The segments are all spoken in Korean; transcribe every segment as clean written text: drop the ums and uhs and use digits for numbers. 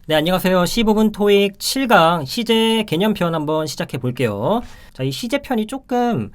네, 안녕하세요. 15분 토익 7강 시제 개념편 한번 시작해 볼게요. 자, 이 시제편이 조금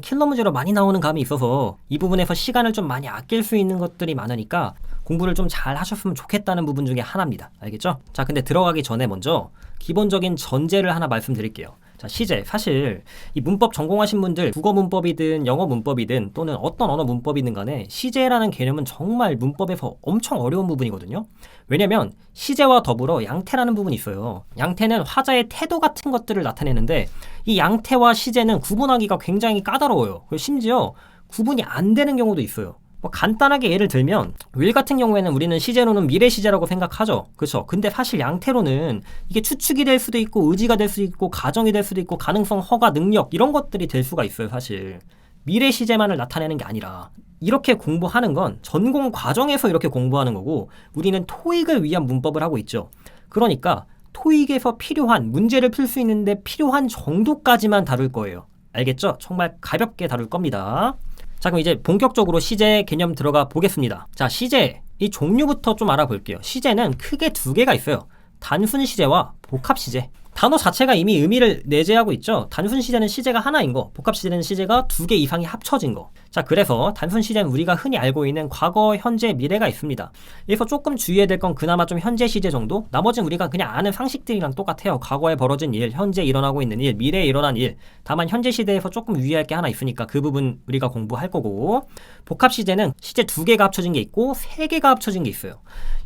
킬러 문제로 많이 나오는 감이 있어서 이 부분에서 시간을 좀 많이 아낄 수 있는 것들이 많으니까 공부를 좀 잘 하셨으면 좋겠다는 부분 중에 하나입니다. 알겠죠? 자, 근데 들어가기 전에 먼저 기본적인 전제를 하나 말씀드릴게요. 자, 시제. 사실 이 문법 전공하신 분들 국어 문법이든 영어 문법이든 또는 어떤 언어 문법이든 간에 시제라는 개념은 정말 문법에서 엄청 어려운 부분이거든요. 왜냐면 시제와 더불어 양태라는 부분이 있어요. 양태는 화자의 태도 같은 것들을 나타내는데 이 양태와 시제는 구분하기가 굉장히 까다로워요. 그리고 심지어 구분이 안 되는 경우도 있어요. 간단하게 예를 들면 윌 같은 경우에는 우리는 시제로는 미래 시제라고 생각하죠. 그렇죠? 근데 사실 양태로는 이게 추측이 될 수도 있고 의지가 될 수도 있고 가정이 될 수도 있고 가능성, 허가, 능력 이런 것들이 될 수가 있어요. 사실 미래 시제만을 나타내는 게 아니라 이렇게 공부하는 건 전공 과정에서 이렇게 공부하는 거고 우리는 토익을 위한 문법을 하고 있죠. 그러니까 토익에서 필요한 문제를 풀 수 있는데 필요한 정도까지만 다룰 거예요. 알겠죠? 정말 가볍게 다룰 겁니다. 자, 그럼 이제 본격적으로 시제 개념 들어가 보겠습니다. 자, 시제 이 종류부터 좀 알아볼게요. 시제는 크게 두 개가 있어요. 단순 시제와 복합 시제. 단어 자체가 이미 의미를 내재하고 있죠. 단순 시제는 시제가 하나인 거, 복합 시제는 시제가 두 개 이상이 합쳐진 거. 자, 그래서 단순 시제는 우리가 흔히 알고 있는 과거, 현재, 미래가 있습니다. 여기서 조금 주의해야 될 건 그나마 좀 현재 시제 정도? 나머지는 우리가 그냥 아는 상식들이랑 똑같아요. 과거에 벌어진 일, 현재 일어나고 있는 일, 미래에 일어난 일. 다만 현재 시대에서 조금 유의할 게 하나 있으니까 그 부분 우리가 공부할 거고, 복합 시제는 시제 두 개가 합쳐진 게 있고 세 개가 합쳐진 게 있어요.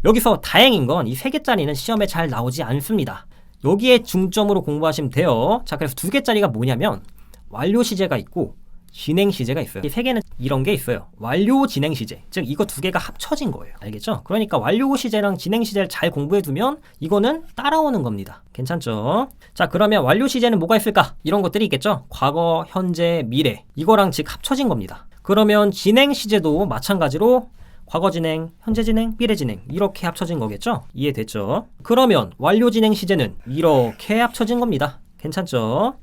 여기서 다행인 건 이 세 개짜리는 시험에 잘 나오지 않습니다. 여기에 중점으로 공부하시면 돼요. 자, 그래서 두 개짜리가 뭐냐면 완료 시제가 있고 진행 시제가 있어요. 이 세 개는 이런 게 있어요. 완료 진행 시제. 즉 이거 두 개가 합쳐진 거예요. 알겠죠? 그러니까 완료 시제랑 진행 시제를 잘 공부해 두면 이거는 따라오는 겁니다. 괜찮죠? 자, 그러면 완료 시제는 뭐가 있을까? 이런 것들이 있겠죠? 과거, 현재, 미래. 이거랑 즉 합쳐진 겁니다. 그러면 진행 시제도 마찬가지로 과거 진행, 현재 진행, 미래 진행 이렇게 합쳐진 거겠죠? 이해됐죠? 그러면 완료 진행 시제는 이렇게 합쳐진 겁니다. 괜찮죠?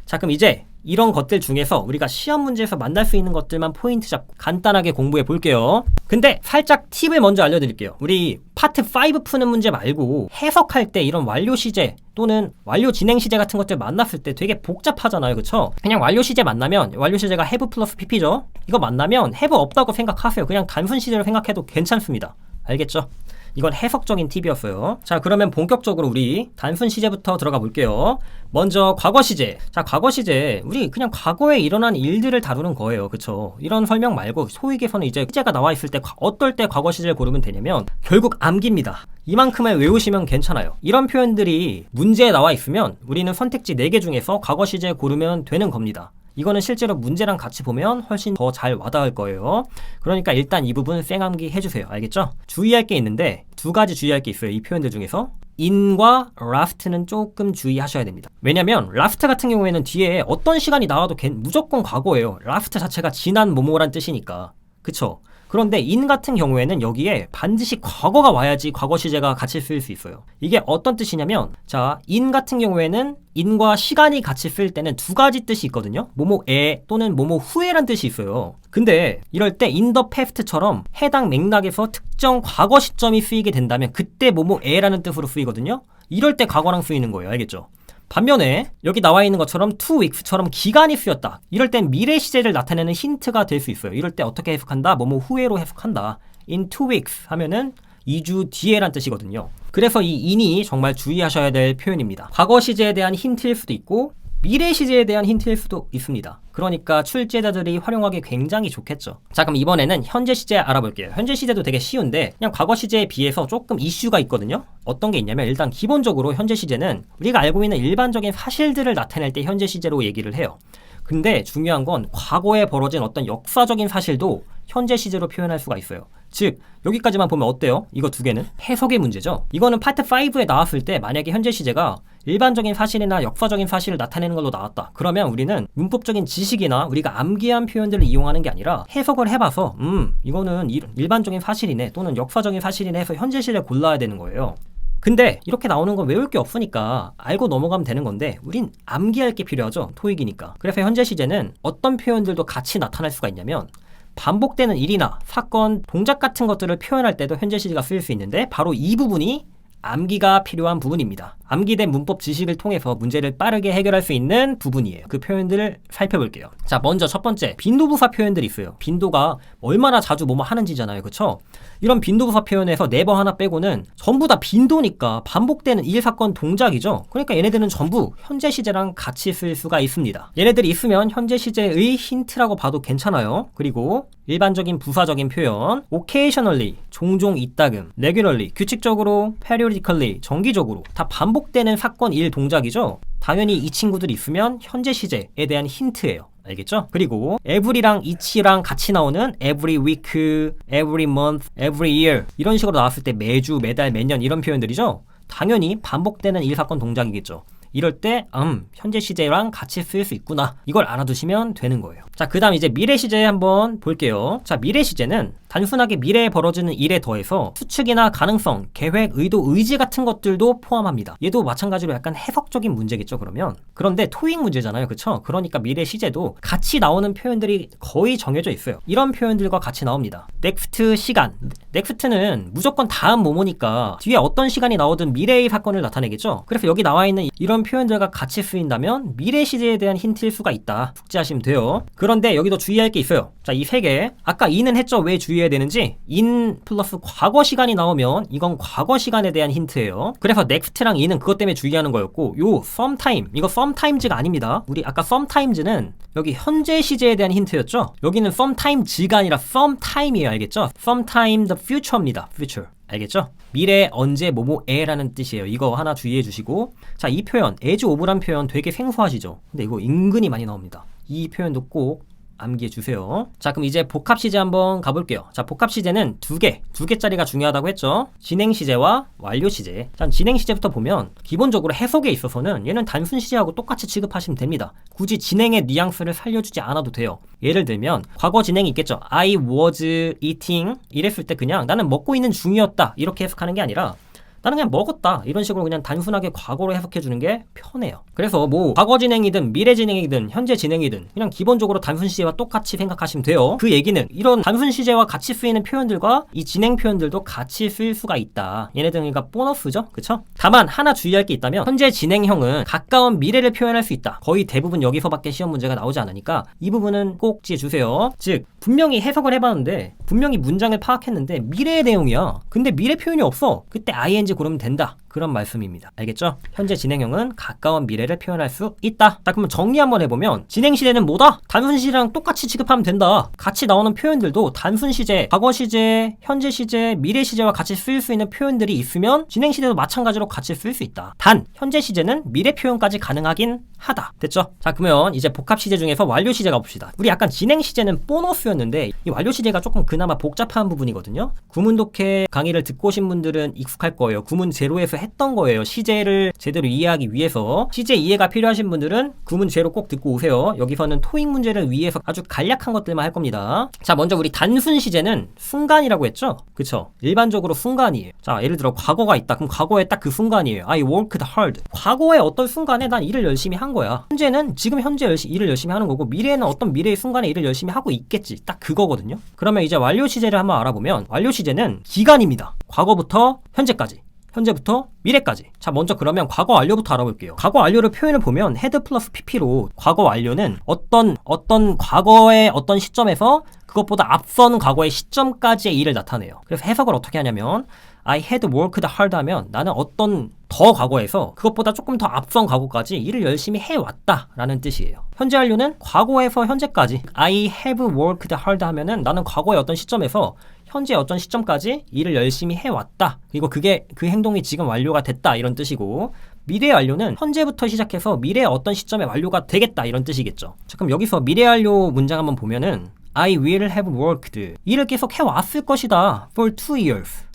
자, 그럼 이제 이런 것들 중에서 우리가 시험 문제에서 만날 수 있는 것들만 포인트 잡고 간단하게 공부해 볼게요. 근데 살짝 팁을 먼저 알려드릴게요. 우리 파트 5 푸는 문제 말고 해석할 때 이런 완료 시제 또는 완료 진행 시제 같은 것들 만났을 때 되게 복잡하잖아요. 그쵸? 그냥 완료 시제 만나면 완료 시제가 have 플러스 pp죠? 이거 만나면 have 없다고 생각하세요. 그냥 단순 시제로 생각해도 괜찮습니다. 알겠죠? 이건 해석적인 팁이었어요. 자, 그러면 본격적으로 우리 단순 시제부터 들어가 볼게요. 먼저 과거 시제. 자, 과거 시제. 우리 그냥 과거에 일어난 일들을 다루는 거예요. 그쵸? 이런 설명 말고 소위계에서는 이제 시제가 나와 있을 때 어떨 때 과거 시제를 고르면 되냐면 결국 암기입니다. 이만큼을 외우시면 괜찮아요. 이런 표현들이 문제에 나와 있으면 우리는 선택지 4개 중에서 과거 시제 고르면 되는 겁니다. 이거는 실제로 문제랑 같이 보면 훨씬 더 잘 와닿을 거예요. 그러니까 일단 이 부분 쌩암기 해주세요. 알겠죠? 주의할 게 있는데 두 가지 주의할 게 있어요. 이 표현들 중에서 in과 last는 조금 주의하셔야 됩니다. 왜냐면 last 같은 경우에는 뒤에 어떤 시간이 나와도 무조건 과거예요. last 자체가 지난 뭐뭐란 뜻이니까. 그쵸? 그런데 in 같은 경우에는 여기에 반드시 과거가 와야지 과거 시제가 같이 쓰일 수 있어요. 이게 어떤 뜻이냐면 자, in 같은 경우에는 in과 시간이 같이 쓸 때는 두 가지 뜻이 있거든요. 뭐뭐에 또는 뭐뭐 후에란 뜻이 있어요. 근데 이럴 때 in the past처럼 해당 맥락에서 특정 과거 시점이 쓰이게 된다면 그때 뭐뭐에라는 뜻으로 쓰이거든요. 이럴 때 과거랑 쓰이는 거예요. 알겠죠? 반면에 여기 나와 있는 것처럼 2 weeks처럼 기간이 쓰였다. 이럴 땐 미래 시제를 나타내는 힌트가 될 수 있어요. 이럴 때 어떻게 해석한다? 뭐뭐 후에로 해석한다. in 2 weeks 하면은 2주 뒤에란 뜻이거든요. 그래서 이 in이 정말 주의하셔야 될 표현입니다. 과거 시제에 대한 힌트일 수도 있고 미래 시제에 대한 힌트일 수도 있습니다. 그러니까 출제자들이 활용하기 굉장히 좋겠죠. 자, 그럼 이번에는 현재 시제 알아볼게요. 현재 시제도 되게 쉬운데 그냥 과거 시제에 비해서 조금 이슈가 있거든요. 어떤 게 있냐면 일단 기본적으로 현재 시제는 우리가 알고 있는 일반적인 사실들을 나타낼 때 현재 시제로 얘기를 해요. 근데 중요한 건 과거에 벌어진 어떤 역사적인 사실도 현재 시제로 표현할 수가 있어요. 즉 여기까지만 보면 어때요? 이거 두 개는 해석의 문제죠. 이거는 파트 5에 나왔을 때 만약에 현재 시제가 일반적인 사실이나 역사적인 사실을 나타내는 걸로 나왔다. 그러면 우리는 문법적인 지식이나 우리가 암기한 표현들을 이용하는 게 아니라 해석을 해봐서 이거는 일반적인 사실이네 또는 역사적인 사실이네 해서 현재 시제를 골라야 되는 거예요. 근데 이렇게 나오는 건 외울 게 없으니까 알고 넘어가면 되는 건데 우린 암기할 게 필요하죠. 토익이니까. 그래서 현재 시제는 어떤 표현들도 같이 나타날 수가 있냐면 반복되는 일이나 사건, 동작 같은 것들을 표현할 때도 현재 시제가 쓰일 수 있는데 바로 이 부분이 암기가 필요한 부분입니다. 암기된 문법 지식을 통해서 문제를 빠르게 해결할 수 있는 부분이에요. 그 표현들을 살펴볼게요. 자, 먼저 첫 번째, 빈도부사 표현들이 있어요. 빈도가 얼마나 자주 뭐뭐 하는지잖아요. 그쵸? 이런 빈도부사 표현에서 네버 하나 빼고는 전부 다 빈도니까 반복되는 일, 사건, 동작이죠. 그러니까 얘네들은 전부 현재 시제랑 같이 쓸 수가 있습니다. 얘네들이 있으면 현재 시제의 힌트라고 봐도 괜찮아요. 그리고 일반적인 부사적인 표현, occasionally, 종종 이따금, regularly, 규칙적으로, periodically, 정기적으로 다 반복되는 사건, 일, 동작이죠. 당연히 이 친구들이 있으면 현재 시제에 대한 힌트예요. 알겠죠? 그리고 every랑 each랑 같이 나오는 every week, every month, every year 이런 식으로 나왔을 때 매주, 매달, 매년 이런 표현들이죠. 당연히 반복되는 일, 사건, 동작이겠죠. 이럴 때 현재 시제랑 같이 쓸 수 있구나. 이걸 알아두시면 되는 거예요. 자, 그 다음 이제 미래 시제 한번 볼게요. 자, 미래 시제는 단순하게 미래에 벌어지는 일에 더해서 수측이나 가능성, 계획, 의도, 의지 같은 것들도 포함합니다. 얘도 마찬가지로 약간 해석적인 문제겠죠, 그러면. 그런데 토익 문제잖아요, 그쵸? 그러니까 미래 시제도 같이 나오는 표현들이 거의 정해져 있어요. 이런 표현들과 같이 나옵니다. next 시간. next는 무조건 다음 뭐뭐니까 뒤에 어떤 시간이 나오든 미래의 사건을 나타내겠죠? 그래서 여기 나와 있는 이런 표현들과 같이 쓰인다면 미래 시제에 대한 힌트일 수가 있다. 숙지하시면 돼요. 그런데 여기도 주의할 게 있어요. 자, 이 세 개. 아까 in은 했죠? 왜 주의해야 되는지. in 플러스 과거 시간이 나오면 이건 과거 시간에 대한 힌트예요. 그래서 next랑 in은 그것 때문에 주의하는 거였고, 요 sometime, 이거 sometimes가 아닙니다. 우리 아까 sometimes는 여기 현재 시제에 대한 힌트였죠? 여기는 sometimes가 아니라 sometime이에요. 알겠죠? sometime the future입니다. future. 알겠죠? 미래, 언제, 뭐뭐에라는 뜻이에요. 이거 하나 주의해 주시고, 자, 이 표현, as of란 표현 되게 생소하시죠? 근데 이거 은근히 많이 나옵니다. 이 표현도 꼭 암기해 주세요. 자, 그럼 이제 복합 시제 한번 가볼게요. 자, 복합 시제는 두 개짜리가 중요하다고 했죠. 진행 시제와 완료 시제. 자, 진행 시제부터 보면 기본적으로 해석에 있어서는 얘는 단순 시제하고 똑같이 취급하시면 됩니다. 굳이 진행의 뉘앙스를 살려주지 않아도 돼요. 예를 들면 과거 진행이 있겠죠. I was eating 이랬을 때 그냥 나는 먹고 있는 중이었다 이렇게 해석하는 게 아니라 나는 그냥 먹었다 이런 식으로 그냥 단순하게 과거로 해석해주는 게 편해요. 그래서 뭐 과거 진행이든 미래 진행이든 현재 진행이든 그냥 기본적으로 단순 시제와 똑같이 생각하시면 돼요. 그 얘기는 이런 단순 시제와 같이 쓰이는 표현들과 이 진행 표현들도 같이 쓸 수가 있다. 얘네들은 그러니까 보너스죠, 그쵸? 다만 하나 주의할 게 있다면 현재 진행형은 가까운 미래를 표현할 수 있다. 거의 대부분 여기서밖에 시험 문제가 나오지 않으니까 이 부분은 꼭 지어주세요. 즉 분명히 해석을 해봤는데 분명히 문장을 파악했는데 미래의 내용이야. 근데 미래 표현이 없어. 그때 ing 고르면 된다. 그런 말씀입니다. 알겠죠? 현재 진행형은 가까운 미래를 표현할 수 있다. 자, 그러면 정리 한번 해보면 진행 시제는 뭐다? 단순 시제랑 똑같이 취급하면 된다. 같이 나오는 표현들도 단순 시제, 과거 시제, 현재 시제, 미래 시제와 같이 쓸 수 있는 표현들이 있으면 진행 시제도 마찬가지로 같이 쓸 수 있다. 단 현재 시제는 미래 표현까지 가능하긴 하다. 됐죠? 자, 그러면 이제 복합 시제 중에서 완료 시제 가봅시다. 우리 약간 진행 시제는 보너스였는데 이 완료 시제가 조금 그나마 복잡한 부분이거든요. 구문 독해 강의를 듣고 오신 분들은 익숙할 거예요. 구문 제로에서 했던 거예요. 시제를 제대로 이해하기 위해서. 시제 이해가 필요하신 분들은 구문 제로 꼭 듣고 오세요. 여기서는 토익 문제를 위해서 아주 간략한 것들만 할 겁니다. 자, 먼저 우리 단순 시제는 순간이라고 했죠? 그쵸? 일반적으로 순간이에요. 자, 예를 들어 과거가 있다. 그럼 과거에 딱 그 순간이에요. I worked hard. 과거의 어떤 순간에 난 일을 열심히 한 거야. 현재는 지금 현재 일을 열심히 하는 거고 미래에는 어떤 미래의 순간에 일을 열심히 하고 있겠지. 딱 그거거든요. 그러면 이제 완료 시제를 한번 알아보면 완료 시제는 기간입니다. 과거부터 현재까지. 현재부터 미래까지. 자, 먼저 그러면 과거 완료부터 알아볼게요. 과거 완료를 표현을 보면 헤드 플러스 pp로 과거 완료는 어떤 과거의 어떤 시점에서 그것보다 앞선 과거의 시점까지의 일을 나타내요. 그래서 해석을 어떻게 하냐면 I had worked hard 하면 나는 어떤 더 과거에서 그것보다 조금 더 앞선 과거까지 일을 열심히 해왔다 라는 뜻이에요. 현재 완료는 과거에서 현재까지 I have worked hard 하면은 나는 과거의 어떤 시점에서 현재 어떤 시점까지 일을 열심히 해왔다. 그리고 그게 그 행동이 지금 완료가 됐다 이런 뜻이고 미래 완료는 현재부터 시작해서 미래의 어떤 시점에 완료가 되겠다 이런 뜻이겠죠. 자, 그럼 여기서 미래 완료 문장 한번 보면은 I will have worked 일을 계속 해왔을 것이다. For 2 years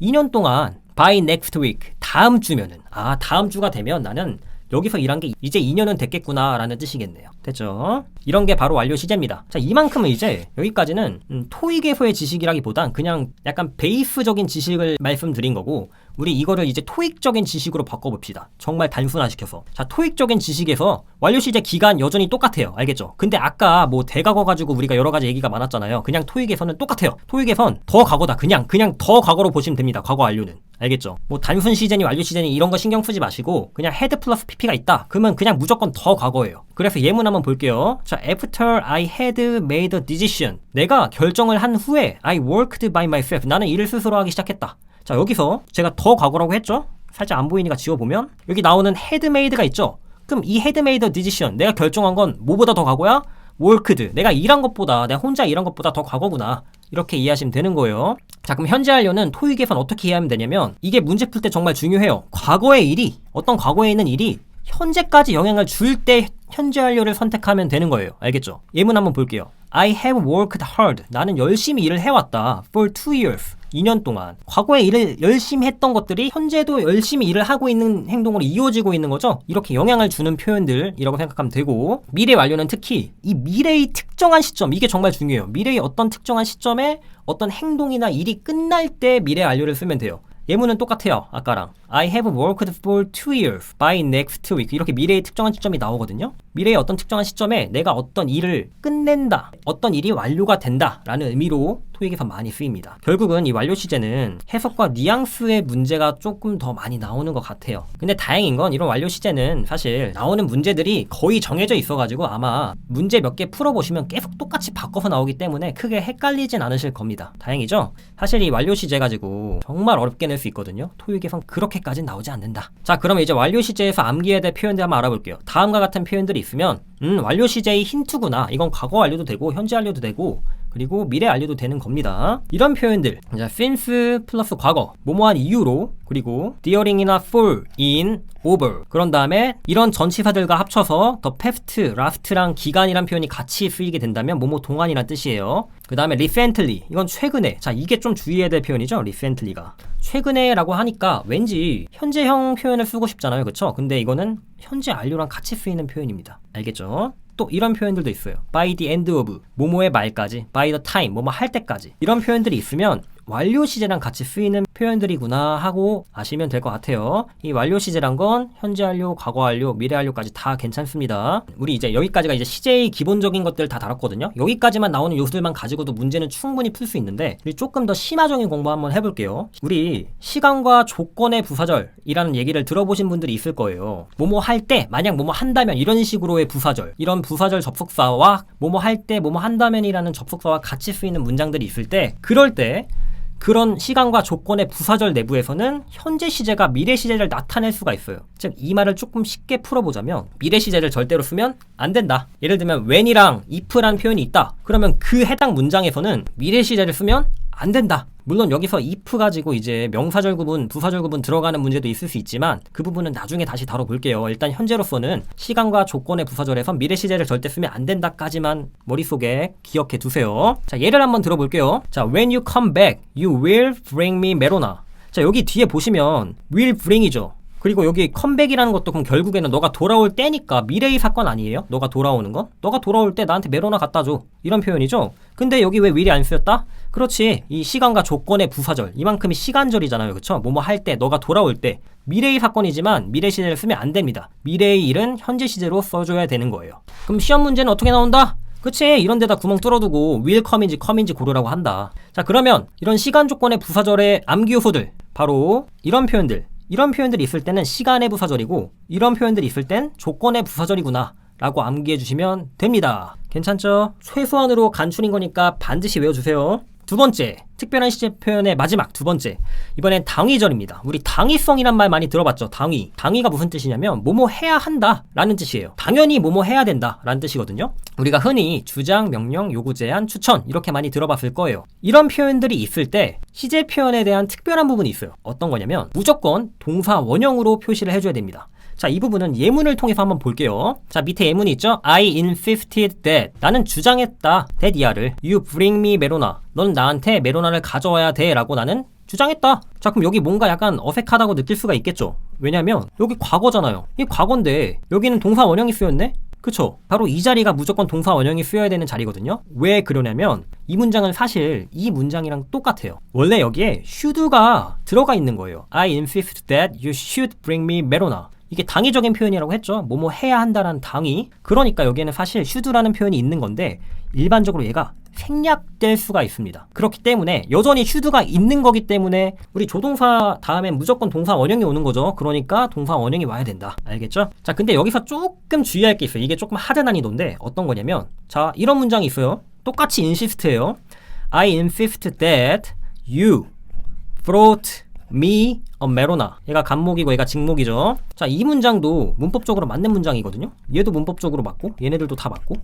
2년 동안 by next week 다음 주면은 다음 주가 되면 나는 여기서 일한 게 이제 2년은 됐겠구나 라는 뜻이겠네요. 됐죠? 이런 게 바로 완료 시제입니다. 자, 이만큼은 이제 여기까지는 토익에서의 지식이라기보단 그냥 약간 베이스적인 지식을 말씀드린 거고 우리 이거를 이제 토익적인 지식으로 바꿔봅시다. 정말 단순화시켜서. 자, 토익적인 지식에서 완료 시제 기간 여전히 똑같아요. 알겠죠? 근데 아까 뭐 대과거 가지고 우리가 여러 가지 얘기가 많았잖아요. 그냥 토익에서는 똑같아요. 토익에선 더 과거다. 그냥 더 과거로 보시면 됩니다. 과거 완료는. 알겠죠? 뭐 단순 시제니 완료 시제니 이런 거 신경 쓰지 마시고 그냥 had 플러스 pp가 있다. 그러면 그냥 무조건 더 과거예요. 그래서 예문 한번 볼게요. 자, after I had made a decision. 내가 결정을 한 후에 I worked by myself. 나는 일을 스스로 하기 시작했다. 자, 여기서 제가 더 과거라고 했죠? 살짝 안 보이니까 지워보면 여기 나오는 had made가 있죠? 그럼 이 had made a decision, 내가 결정한 건 뭐보다 더 과거야? worked, 내가 일한 것보다, 내가 혼자 일한 것보다 더 과거구나. 이렇게 이해하시면 되는 거예요. 자, 그럼 현재 완료는 토익에선 어떻게 이해하면 되냐면 이게 문제 풀 때 정말 중요해요. 과거의 일이, 어떤 과거에 있는 일이 현재까지 영향을 줄 때 현재 완료를 선택하면 되는 거예요. 알겠죠? 예문 한번 볼게요. I have worked hard. 나는 열심히 일을 해왔다. For 2 years. 2년 동안. 과거에 일을 열심히 했던 것들이 현재도 열심히 일을 하고 있는 행동으로 이어지고 있는 거죠. 이렇게 영향을 주는 표현들이라고 생각하면 되고, 미래 완료는 특히 이 미래의 특정한 시점, 이게 정말 중요해요. 미래의 어떤 특정한 시점에 어떤 행동이나 일이 끝날 때 미래 완료를 쓰면 돼요. 예문은 똑같아요. 아까랑 I have worked for 2 years by next week. 이렇게 미래의 특정한 시점이 나오거든요. 미래의 어떤 특정한 시점에 내가 어떤 일을 끝낸다, 어떤 일이 완료가 된다 라는 의미로 토익에서 많이 쓰입니다. 결국은 이 완료 시제는 해석과 뉘앙스의 문제가 조금 더 많이 나오는 것 같아요. 근데 다행인 건 이런 완료 시제는 사실 나오는 문제들이 거의 정해져 있어가지고 아마 문제 몇 개 풀어보시면 계속 똑같이 바꿔서 나오기 때문에 크게 헷갈리진 않으실 겁니다. 다행이죠? 사실 이 완료 시제 가지고 정말 어렵게 낼 수 있거든요. 토익에선 그렇게까지 나오지 않는다. 자, 그러면 이제 완료 시제에서 암기해야 될 표현들 한번 알아볼게요. 다음과 같은 표현들이 있으면 완료 시제의 힌트구나. 이건 과거 완료도 되고 현재 완료도 되고 그리고 미래 완료도 되는 겁니다. 이런 표현들, 자, since 플러스 과거, 뭐뭐한 이유로, 그리고 during이나 for, in, over. 그런 다음에 이런 전치사들과 합쳐서 the past, last랑 기간이란 표현이 같이 쓰이게 된다면 뭐뭐 동안이란 뜻이에요. 그 다음에 recently, 이건 최근에. 자, 이게 좀 주의해야 될 표현이죠, recently가. 최근에 라고 하니까 왠지 현재형 표현을 쓰고 싶잖아요, 그쵸? 근데 이거는 현재 완료랑 같이 쓰이는 표현입니다. 알겠죠? 또 이런 표현들도 있어요. by the end of, 뭐뭐의 말까지, by the time, 뭐뭐 할 때까지. 이런 표현들이 있으면 완료 시제랑 같이 쓰이는 표현들이구나 하고 아시면 될 것 같아요. 이 완료 시제란 건 현재 완료, 과거 완료, 미래 완료까지 다 괜찮습니다. 우리 이제 여기까지가 이제 시제의 기본적인 것들 다 다뤘거든요. 여기까지만 나오는 요소들만 가지고도 문제는 충분히 풀 수 있는데 우리 조금 더 심화적인 공부 한번 해볼게요. 우리 시간과 조건의 부사절이라는 얘기를 들어보신 분들이 있을 거예요. 뭐뭐 할 때, 만약 뭐뭐 한다면 이런 식으로의 부사절, 이런 부사절 접속사와 뭐뭐 할 때, 뭐뭐 한다면이라는 접속사와 같이 쓰이는 문장들이 있을 때, 그럴 때 그런 시간과 조건의 부사절 내부에서는 현재 시제가 미래 시제를 나타낼 수가 있어요. 즉, 이 말을 조금 쉽게 풀어보자면 미래 시제를 절대로 쓰면 안 된다. 예를 들면 when이랑 if라는 표현이 있다. 그러면 그 해당 문장에서는 미래 시제를 쓰면 안 된다. 물론 여기서 if 가지고 이제 명사절 구분, 부사절 구분 들어가는 문제도 있을 수 있지만 그 부분은 나중에 다시 다뤄볼게요. 일단 현재로서는 시간과 조건의 부사절에서 미래 시제를 절대 쓰면 안 된다까지만 머릿속에 기억해 두세요. 자, 예를 한번 들어볼게요. 자, when you come back, you will bring me 메로나. 자, 여기 뒤에 보시면 will bring이죠. 그리고 여기 컴백이라는 것도 그럼 결국에는 너가 돌아올 때니까 미래의 사건 아니에요? 너가 돌아오는 거? 너가 돌아올 때 나한테 메로나 갖다 줘. 이런 표현이죠. 근데 여기 왜 will이 안 쓰였다? 그렇지. 이 시간과 조건의 부사절. 이만큼이 시간절이잖아요. 그쵸? 뭐뭐 할 때, 너가 돌아올 때. 미래의 사건이지만 미래 시제를 쓰면 안 됩니다. 미래의 일은 현재 시제로 써줘야 되는 거예요. 그럼 시험 문제는 어떻게 나온다? 그치, 이런 데다 구멍 뚫어두고 will come인지 고르라고 한다. 자, 그러면 이런 시간 조건의 부사절의 암기 요소들, 바로 이런 표현들. 이런 표현들이 있을 때는 시간의 부사절이고 이런 표현들이 있을 땐 조건의 부사절이구나 라고 암기해 주시면 됩니다. 괜찮죠? 최소한으로 간추린 거니까 반드시 외워주세요. 두 번째, 특별한 시제 표현의 마지막 두 번째. 이번엔 당위절입니다. 우리 당위성이란 말 많이 들어봤죠? 당위. 당위가 무슨 뜻이냐면 뭐뭐 해야 한다 라는 뜻이에요. 당연히 뭐뭐 해야 된다 라는 뜻이거든요. 우리가 흔히 주장, 명령, 요구, 제한, 추천 이렇게 많이 들어봤을 거예요. 이런 표현들이 있을 때 시제 표현에 대한 특별한 부분이 있어요. 어떤 거냐면 무조건 동사 원형으로 표시를 해줘야 됩니다. 자, 이 부분은 예문을 통해서 한번 볼게요. 자, 밑에 예문이 있죠? I insisted that. 나는 주장했다. that 이하를. You bring me 메로나. 너는 나한테 메로나를 가져와야 돼. 라고 나는 주장했다. 자, 그럼 여기 뭔가 약간 어색하다고 느낄 수가 있겠죠? 왜냐면 여기 과거잖아요. 이 과거인데 여기는 동사 원형이 쓰였네? 그쵸? 바로 이 자리가 무조건 동사 원형이 쓰여야 되는 자리거든요. 왜 그러냐면 이 문장은 사실 이 문장이랑 똑같아요. 원래 여기에 should가 들어가 있는 거예요. I insist that you should bring me 메로나. 이게 당위적인 표현이라고 했죠. 뭐뭐 해야 한다라는 당위. 그러니까 여기에는 사실 should라는 표현이 있는 건데 일반적으로 얘가 생략될 수가 있습니다. 그렇기 때문에 여전히 should가 있는 거기 때문에 우리 조동사 다음엔 무조건 동사 원형이 오는 거죠. 그러니까 동사 원형이 와야 된다. 알겠죠? 자, 근데 여기서 조금 주의할 게 있어요. 이게 조금 하드 난이도인데 어떤 거냐면, 자, 이런 문장이 있어요. 똑같이 insist예요. I insist that you brought me a melona. 얘가 간목이고 얘가 직목이죠. 자, 이 문장도 문법적으로 맞는 문장이거든요. 얘도 문법적으로 맞고 얘네들도 다 맞고.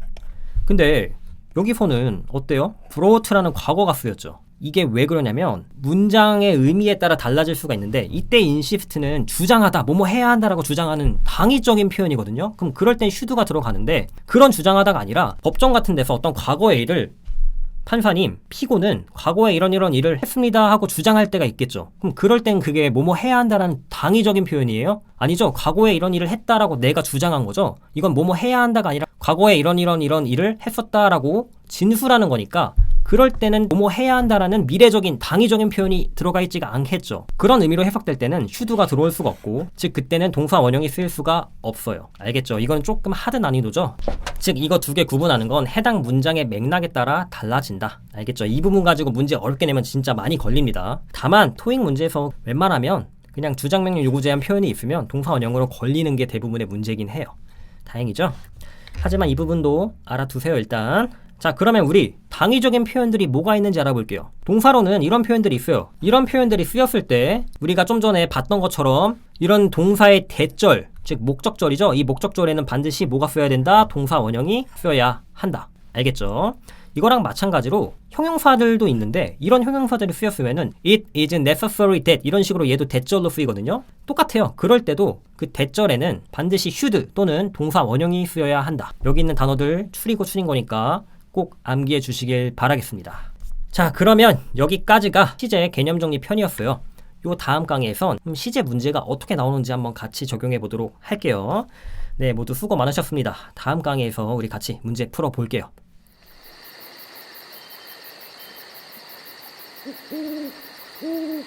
근데 여기서는 어때요? brought라는 과거가 쓰였죠. 이게 왜 그러냐면 문장의 의미에 따라 달라질 수가 있는데, 이때 insist는 주장하다, 뭐뭐 해야 한다라고 주장하는 당위적인 표현이거든요. 그럼 그럴 땐 should가 들어가는데, 그런 주장하다가 아니라 법정 같은 데서 어떤 과거의 일을 판사님, 피고는 과거에 이런 일을 했습니다 하고 주장할 때가 있겠죠. 그럼 그럴 땐 그게 뭐뭐 해야 한다는 당위적인 표현이에요? 아니죠. 과거에 이런 일을 했다라고 내가 주장한 거죠. 이건 뭐뭐 해야 한다가 아니라 과거에 이런 일을 했었다라고 진술하는 거니까, 그럴 때는 뭐뭐 해야 한다라는 미래적인 당위적인 표현이 들어가 있지가 않겠죠. 그런 의미로 해석될 때는 should가 들어올 수가 없고, 즉 그때는 동사 원형이 쓰일 수가 없어요. 알겠죠? 이건 조금 하드 난이도죠. 즉 이거 두 개 구분하는 건 해당 문장의 맥락에 따라 달라진다. 알겠죠? 이 부분 가지고 문제 어렵게 내면 진짜 많이 걸립니다. 다만 토익 문제에서 웬만하면 그냥 주장명령 요구 제한 표현이 있으면 동사 원형으로 걸리는 게 대부분의 문제긴 해요. 다행이죠? 하지만 이 부분도 알아두세요. 일단 자, 그러면 우리 당위적인 표현들이 뭐가 있는지 알아볼게요. 동사로는 이런 표현들이 있어요. 이런 표현들이 쓰였을 때 우리가 좀 전에 봤던 것처럼 이런 동사의 대절, 즉 목적절이죠. 이 목적절에는 반드시 뭐가 써야 된다? 동사 원형이 써야 한다. 알겠죠? 이거랑 마찬가지로 형용사들도 있는데, 이런 형용사들이 쓰였으면은 it is necessary that 이런 식으로 얘도 대절로 쓰이거든요. 똑같아요. 그럴 때도 그 대절에는 반드시 should 또는 동사 원형이 쓰여야 한다. 여기 있는 단어들 추리고 추린 거니까 꼭 암기해 주시길 바라겠습니다. 자, 그러면 여기까지가 시제 개념 정리 편이었어요. 요 다음 강의에선 시제 문제가 어떻게 나오는지 한번 같이 적용해 보도록 할게요. 네, 모두 수고 많으셨습니다. 다음 강의에서 우리 같이 문제 풀어 볼게요. 음.